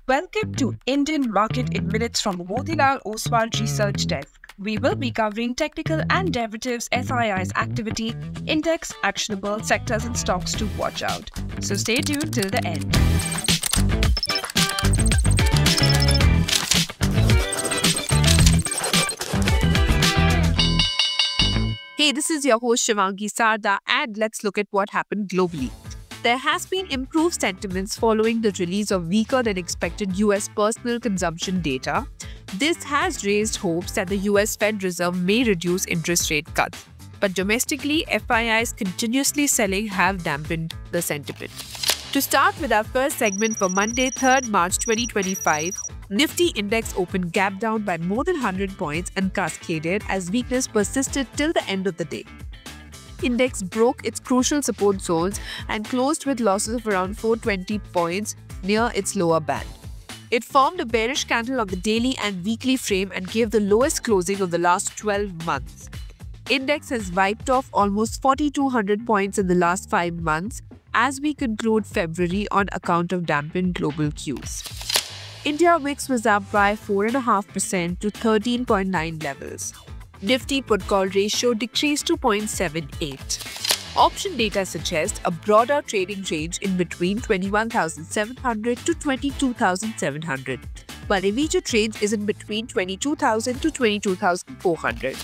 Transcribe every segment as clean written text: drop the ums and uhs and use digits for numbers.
Welcome to Indian Market in Minutes from Motilal Oswal Research Desk. We will be covering technical and derivatives FII's activity, index, actionable sectors and stocks to watch out. So stay tuned till the end. Hey, this is your host Shivangi Sarda, and let's look at what happened globally. There has been improved sentiments following the release of weaker than expected US personal consumption data. This has raised hopes that the US Fed Reserve may reduce interest rate cuts. But domestically, FIIs continuously selling have dampened the sentiment. To start with our first segment for Monday, 3rd March 2025, Nifty index opened gap down by more than 100 points and cascaded as weakness persisted till the end of the day. Index broke its crucial support zones and closed with losses of around 420 points near its lower band. It formed a bearish candle on the daily and weekly frame and gave the lowest closing of the last 12 months. Index has wiped off almost 4,200 points in the last 5 months as we conclude February on account of dampened global cues. India VIX was up by 4.5% to 13.9 levels. Nifty put-call ratio decreased to 0.78. Option data suggests a broader trading range in between 21,700 to 22,700, while immediate range is in between 22,000 to 22,400.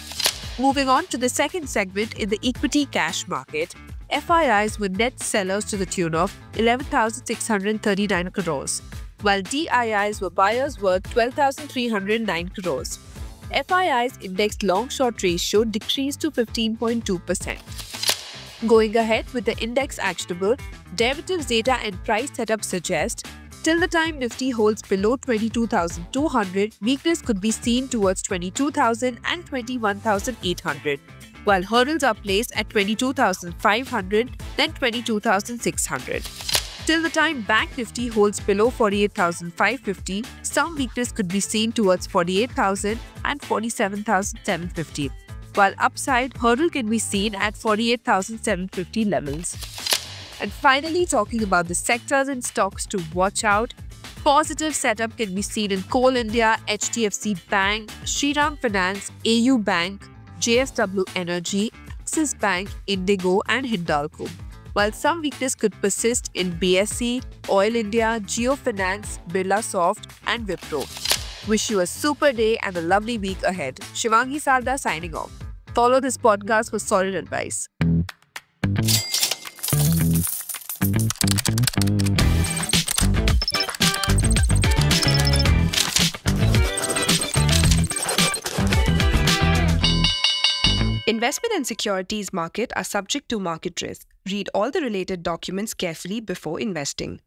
Moving on to the second segment in the equity cash market, FIIs were net sellers to the tune of 11,639 crores, while DIIs were buyers worth 12,309 crores. FII's indexed long-short ratio decreased to 15.2%. Going ahead with the index actionable, derivatives data and price setup suggest till the time Nifty holds below 22,200, weakness could be seen towards 22,000 and 21,800, while hurdles are placed at 22,500 then 22,600. Till the time Bank Nifty holds below 48,550, some weakness could be seen towards 48,000 and 47,750, while upside hurdle can be seen at 48,750 levels. And finally, talking about the sectors and stocks to watch out, positive setup can be seen in Coal India, HDFC Bank, Shriram Finance, AU Bank, JSW Energy, Axis Bank, Indigo and Hindalco, while some weakness could persist in BSE, Oil India, Jio Finance, Birlasoft and Wipro. Wish you a super day and a lovely week ahead. Shivangi Sarda signing off. Follow this podcast for solid advice. Investment and securities market are subject to market risk. Read all the related documents carefully before investing.